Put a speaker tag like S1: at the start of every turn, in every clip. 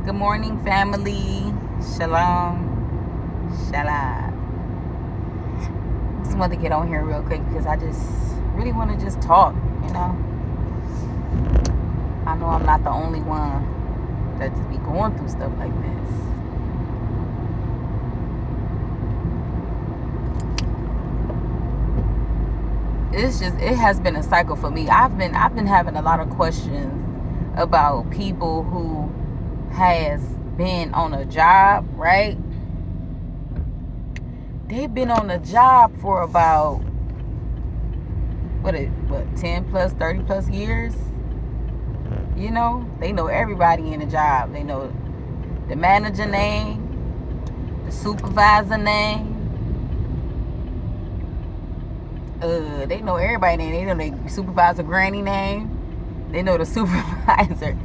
S1: Good morning, family. Shalom. Shalom. Just wanted to get on here real quick because I just really want to just talk, you know. I know I'm not the only one that just be going through stuff like this. It has been a cycle for me. I've been having a lot of questions about people who has been on a job, right? They've been on a job for about what 10 plus 30 plus years. You know, they know everybody in the job. They know the manager name, the supervisor name. They know everybody name. They know the supervisor granny name. They know the supervisor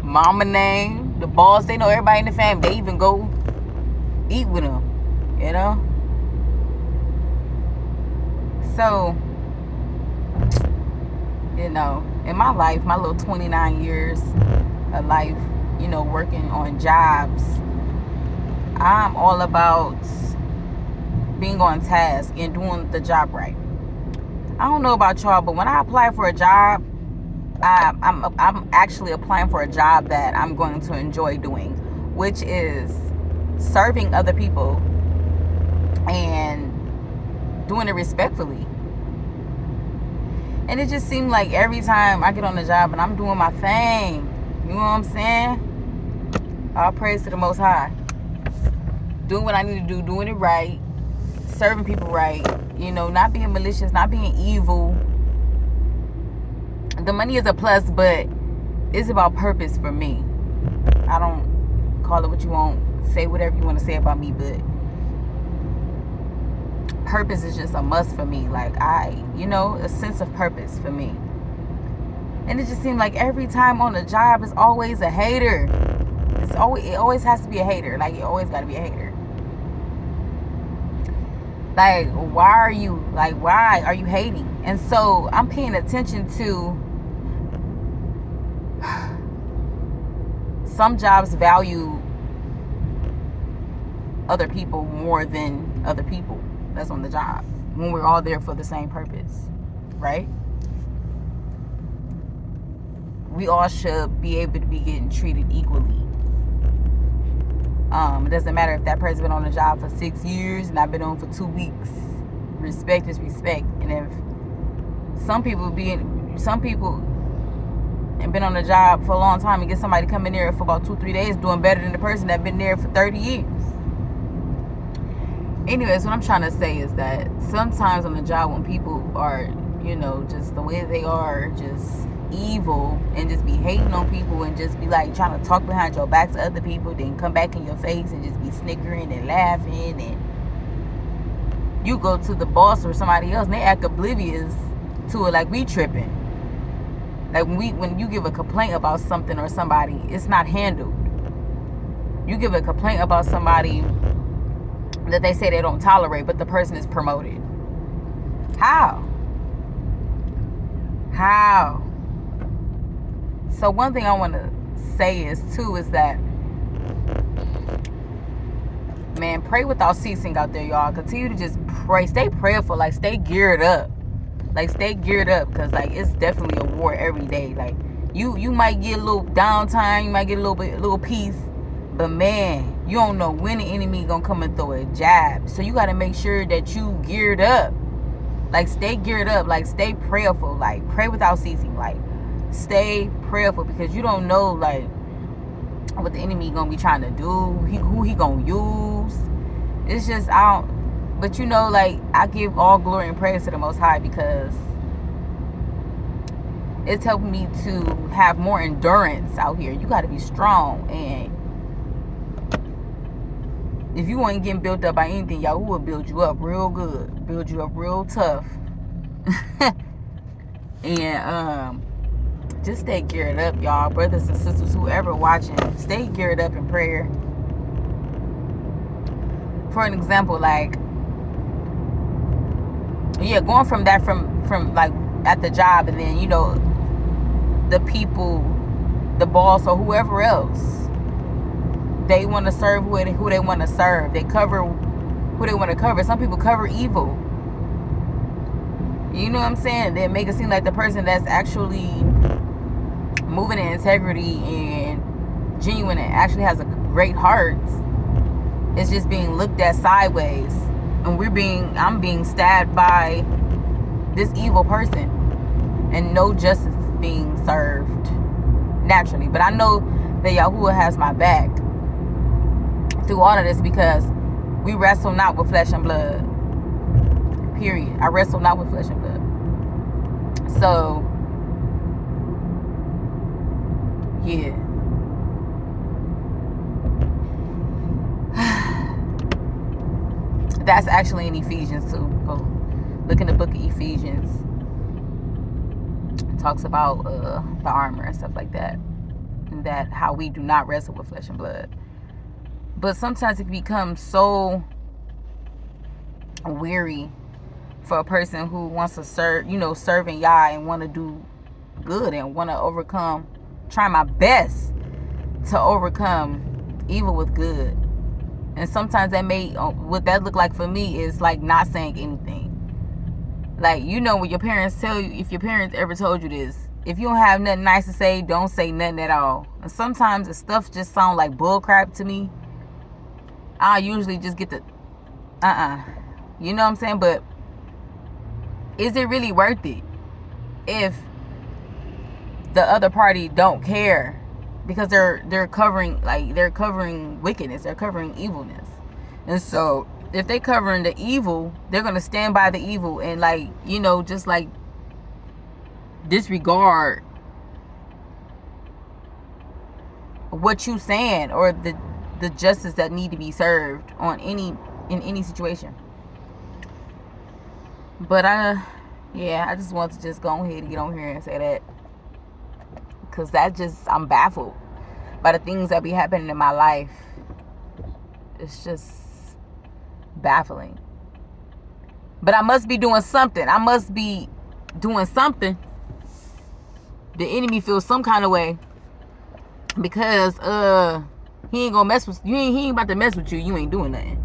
S1: mama name, the boss. They know everybody in the family. They even go eat with them. You know. So, in my life, my little 29 years of life, working on jobs, I'm all about being on task and doing the job right. I don't know about y'all, but when I apply for a job, I'm actually applying for a job that I'm going to enjoy doing, which is serving other people and doing it respectfully. And it just seemed like every time I get on the job and I'm doing my thing, you know what I'm saying? All praise to the Most High. Doing what I need to do, doing it right, serving people right, not being malicious, not being evil. The money is a plus, but it's about purpose for me. I don't call it what you want, say whatever you want to say about me, but purpose is just a must for me. Like a sense of purpose for me. And it just seemed like every time on the job is always a hater. It always has to be a hater. Like it always got to be a hater. Like why are you hating? And so I'm paying attention to some jobs value other people more than other people that's on the job when we're all there for the same purpose, right? We all should be able to be getting treated equally. It doesn't matter if that person's been on the job for 6 years and I've been on for 2 weeks. Respect is respect. And if some people and been on the job for a long time and get somebody come in there for about 2-3 days doing better than the person that been there for 30 years. Anyways, what I'm trying to say is that sometimes on the job when people are, just the way they are, just evil and just be hating on people and just be like trying to talk behind your back to other people, then come back in your face and just be snickering and laughing, and you go to the boss or somebody else and they act oblivious to it, like we tripping. Like when you give a complaint about something or somebody, it's not handled. You give a complaint about somebody that they say they don't tolerate, but the person is promoted. How? So one thing I want to say is that, man, pray without ceasing out there, y'all. Continue to just pray. Stay prayerful. Like, stay geared up. Because, it's definitely a war every day. Like, you might get a little downtime. You might get a little peace. But, man, you don't know when the enemy going to come and throw a jab. So, you got to make sure that you geared up. Like, stay geared up. Like, stay prayerful. Like, pray without ceasing. Like, stay prayerful because you don't know, like, what the enemy gonna be trying to do, who he gonna use. It's just, but I give all glory and praise to the Most High because it's helping me to have more endurance out here. You got to be strong, and if you ain't getting built up by anything, y'all, who will build you up real good, build you up real tough. And just stay geared up, y'all, brothers and sisters, whoever watching, stay geared up in prayer. For an example, like, going from that, from like at the job, and then the people, the boss or whoever else, they want to serve who they want to serve. They cover who they want to cover. Some people cover evil. You know what I'm saying? They make it seem like the person that's actually moving in integrity and genuine and actually has a great heart is just being looked at sideways. And I'm being stabbed by this evil person. And no justice is being served naturally. But I know that Yahuwah has my back through all of this, because we wrestle not with flesh and blood. Period. I wrestle not with flesh and blood. So, yeah. That's actually in Ephesians too. Go look in the book of Ephesians. It talks about the armor and stuff like that. And that how we do not wrestle with flesh and blood. But sometimes it becomes so weary for a person who wants to serving Yah and want to do good and want to overcome, try my best to overcome evil with good. And sometimes what that look like for me is like not saying anything. Like, when your parents tell you, if your parents ever told you this, if you don't have nothing nice to say, don't say nothing at all. And sometimes the stuff just sounds like bull crap to me. I usually just get the you know what I'm saying? But is it really worth it if the other party don't care? Because they're covering wickedness, they're covering evilness. And so if they covering the evil, they're gonna stand by the evil and just disregard what you saying or the justice that need to be served in any situation. But I just want to just go ahead and get on here and say that, because I'm baffled by the things that be happening in my life. It's just baffling. But I must be doing something. The enemy feels some kind of way, because he ain't gonna mess with you. He ain't about to mess with you. You ain't doing nothing.